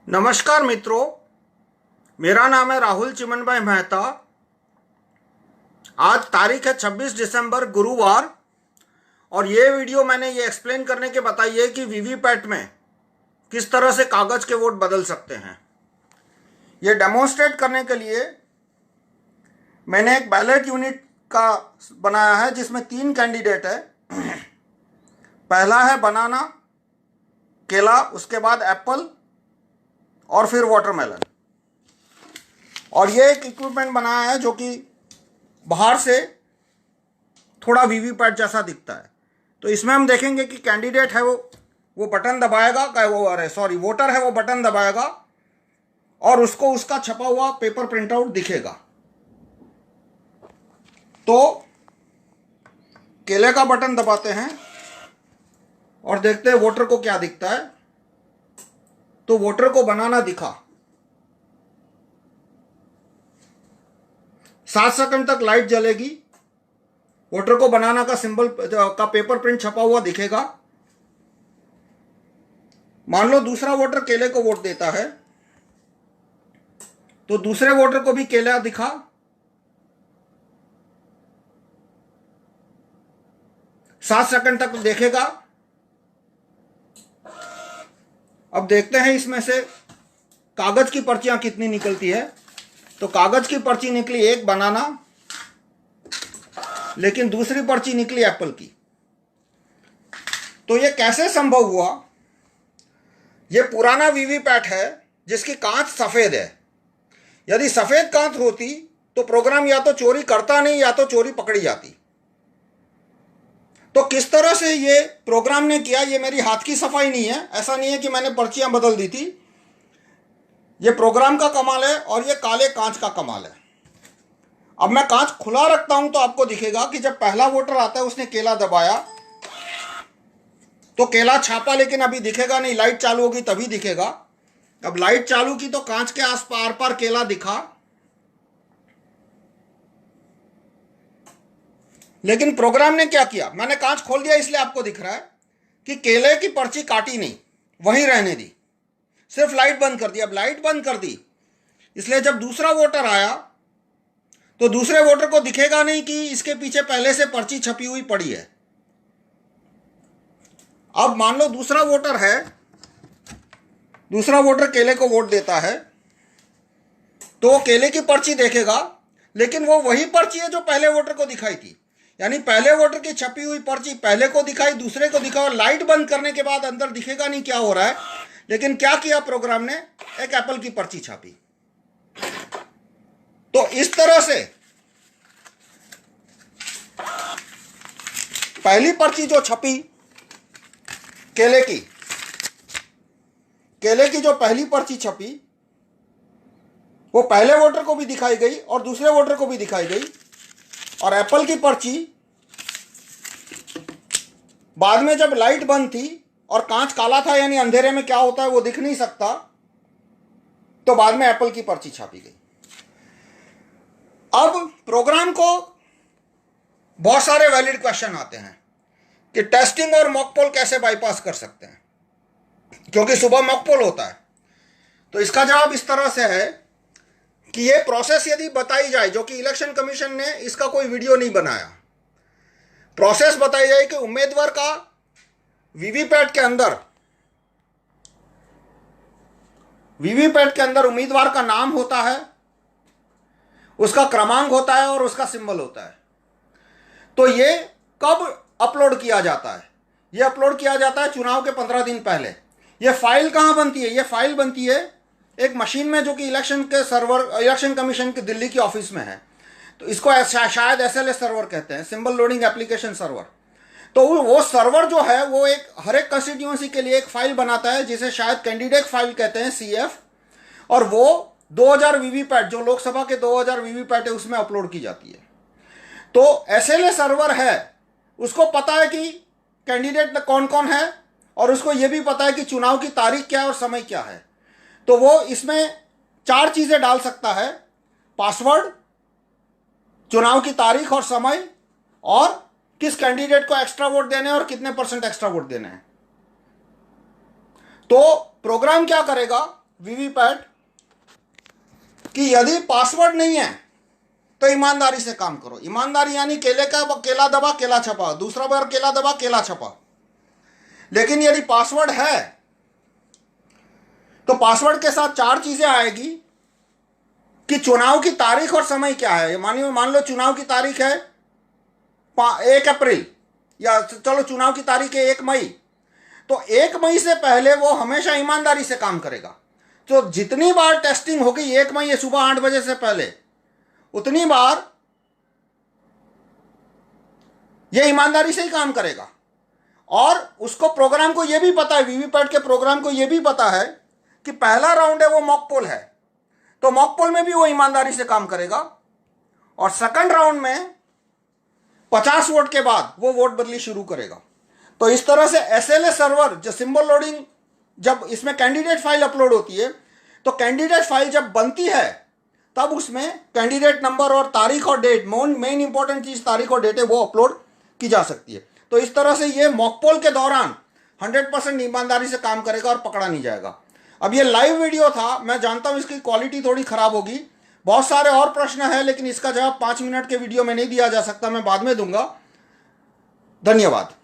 नमस्कार मित्रों, मेरा नाम है राहुल चिमन भाई मेहता। आज तारीख है 26 दिसंबर गुरुवार और ये वीडियो मैंने ये एक्सप्लेन करने के बताई है कि वीवीपैट में किस तरह से कागज़ के वोट बदल सकते हैं। ये डेमोन्स्ट्रेट करने के लिए मैंने एक बैलेट यूनिट का बनाया है जिसमें 3 कैंडिडेट है। पहला है बनाना, केला, उसके बाद एप्पल और फिर वाटरमेलन। और ये एक इक्विपमेंट बनाया है जो कि बाहर से थोड़ा वीवीपैट जैसा दिखता है। तो इसमें हम देखेंगे कि कैंडिडेट है वो बटन दबाएगा, वोटर है वो बटन दबाएगा और उसको उसका छपा हुआ पेपर प्रिंटआउट दिखेगा। तो केले का बटन दबाते हैं और देखते हैं वोटर को क्या दिखता है। तो वोटर को बनाना दिखा। 7 सेकंड तक लाइट जलेगी, वोटर को बनाना का सिंबल का पेपर प्रिंट छपा हुआ दिखेगा। मान लो दूसरा वोटर केले को वोट देता है तो दूसरे वोटर को भी केला दिखा। सात सेकंड तक देखेगा। अब देखते हैं इसमें से कागज की पर्चियां कितनी निकलती है। तो कागज की पर्ची निकली एक बनाना, लेकिन दूसरी पर्ची निकली एप्पल की। तो ये कैसे संभव हुआ? ये पुराना वीवीपैट है जिसकी कांच सफेद है। यदि सफेद कांच होती तो प्रोग्राम या तो चोरी करता नहीं या तो चोरी पकड़ी जाती। तो किस तरह से ये प्रोग्राम ने किया? ये मेरी हाथ की सफाई नहीं है, ऐसा नहीं है कि मैंने पर्चियां बदल दी थी। ये प्रोग्राम का कमाल है और ये काले कांच का कमाल है। अब मैं कांच खुला रखता हूं तो आपको दिखेगा कि जब पहला वोटर आता है उसने केला दबाया तो केला छापा, लेकिन अभी दिखेगा नहीं। लाइट चालू होगी तभी दिखेगा। अब लाइट चालू की तो कांच के आस पार पार केला दिखा, लेकिन प्रोग्राम ने क्या किया? मैंने कांच खोल दिया इसलिए आपको दिख रहा है कि केले की पर्ची काटी नहीं, वहीं रहने दी, सिर्फ लाइट बंद कर दी। अब लाइट बंद कर दी इसलिए जब दूसरा वोटर आया तो दूसरे वोटर को दिखेगा नहीं कि इसके पीछे पहले से पर्ची छपी हुई पड़ी है। अब मान लो दूसरा वोटर है, दूसरा वोटर केले को वोट देता है तो वो केले की पर्ची देखेगा, लेकिन वो वही पर्ची है जो पहले वोटर को दिखाई थी। यानी पहले वोटर की छपी हुई पर्ची पहले को दिखाई, दूसरे को दिखा, और लाइट बंद करने के बाद अंदर दिखेगा नहीं क्या हो रहा है। लेकिन क्या किया प्रोग्राम ने? एक एप्पल की पर्ची छापी। तो इस तरह से पहली पर्ची जो छपी केले की जो पहली पर्ची छपी वो पहले वोटर को भी दिखाई गई और दूसरे वोटर को भी दिखाई गई। और एप्पल की पर्ची बाद में जब लाइट बंद थी और कांच काला था, यानी अंधेरे में क्या होता है वो दिख नहीं सकता, तो बाद में एप्पल की पर्ची छापी गई। अब प्रोग्राम को बहुत सारे वैलिड क्वेश्चन आते हैं कि टेस्टिंग और मॉक पोल कैसे बाईपास कर सकते हैं, क्योंकि सुबह मॉक पोल होता है। तो इसका जवाब इस तरह से है कि ये प्रोसेस यदि बताई जाए, जो कि इलेक्शन कमीशन ने इसका कोई वीडियो नहीं बनाया, प्रोसेस बताई जाए कि उम्मीदवार का वीवीपैट के अंदर उम्मीदवार का नाम होता है, उसका क्रमांक होता है और उसका सिंबल होता है। तो ये कब अपलोड किया जाता है? ये अपलोड किया जाता है चुनाव के 15 दिन पहले। ये फाइल कहाँ बनती है? ये फाइल बनती है एक मशीन में जो कि इलेक्शन कमीशन के दिल्ली की ऑफिस में है। तो इसको शायद SLS सर्वर कहते हैं, सिंबल लोडिंग एप्लीकेशन सर्वर। तो वो सर्वर जो है वो हर एक कंस्टिट्यूएंसी के लिए एक फाइल बनाता है जिसे शायद कैंडिडेट फाइल कहते हैं, CF। और वो 2000 वीवीपैट, जो लोकसभा के 2000 वीवीपैट है, उसमें अपलोड की जाती है। तो SLS सर्वर है, उसको पता है कि कैंडिडेट कौन कौन है और उसको ये भी पता है कि चुनाव की तारीख क्या है और समय क्या है। तो वो इसमें 4 चीजें डाल सकता है: पासवर्ड, चुनाव की तारीख और समय, और किस कैंडिडेट को एक्स्ट्रा वोट देने हैं और कितने % एक्स्ट्रा वोट देने हैं। तो प्रोग्राम क्या करेगा वीवीपैट कि यदि पासवर्ड नहीं है तो ईमानदारी से काम करो। ईमानदारी यानी केले का केला दबा केला छपा, दूसरा बार केला दबा केला छपा। लेकिन यदि पासवर्ड है तो पासवर्ड के साथ 4 चीजें आएगी कि चुनाव की तारीख और समय क्या है। मान लो चुनाव की तारीख है 1 अप्रैल, या चलो चुनाव की तारीख है 1 मई, तो 1 मई से पहले वो हमेशा ईमानदारी से काम करेगा। तो जितनी बार टेस्टिंग होगी 1 मई ये सुबह 8 बजे से पहले, उतनी बार ये ईमानदारी से ही काम करेगा। और उसको प्रोग्राम को ये भी पता है, वीवीपैट के प्रोग्राम को ये भी पता है कि पहला राउंड है वो मॉक पोल है, तो मॉक पोल में भी वो ईमानदारी से काम करेगा। और सेकंड राउंड में 50 वोट के बाद वो वोट बदली शुरू करेगा। तो इस तरह से एसएलए सर्वर जो सिंबल लोडिंग, जब इसमें कैंडिडेट फाइल अपलोड होती है तो कैंडिडेट फाइल जब बनती है तब उसमें कैंडिडेट नंबर और तारीख और डेट, मेन इंपॉर्टेंट चीज तारीख और डेट है, वो अपलोड की जा सकती है। तो इस तरह से ये मॉक पोल के दौरान 100% ईमानदारी से काम करेगा और पकड़ा नहीं जाएगा। अब ये लाइव वीडियो था, मैं जानता हूं इसकी क्वालिटी थोड़ी खराब होगी, बहुत सारे और प्रश्न है, लेकिन इसका जवाब 5 मिनट के वीडियो में नहीं दिया जा सकता, मैं बाद में दूंगा। धन्यवाद।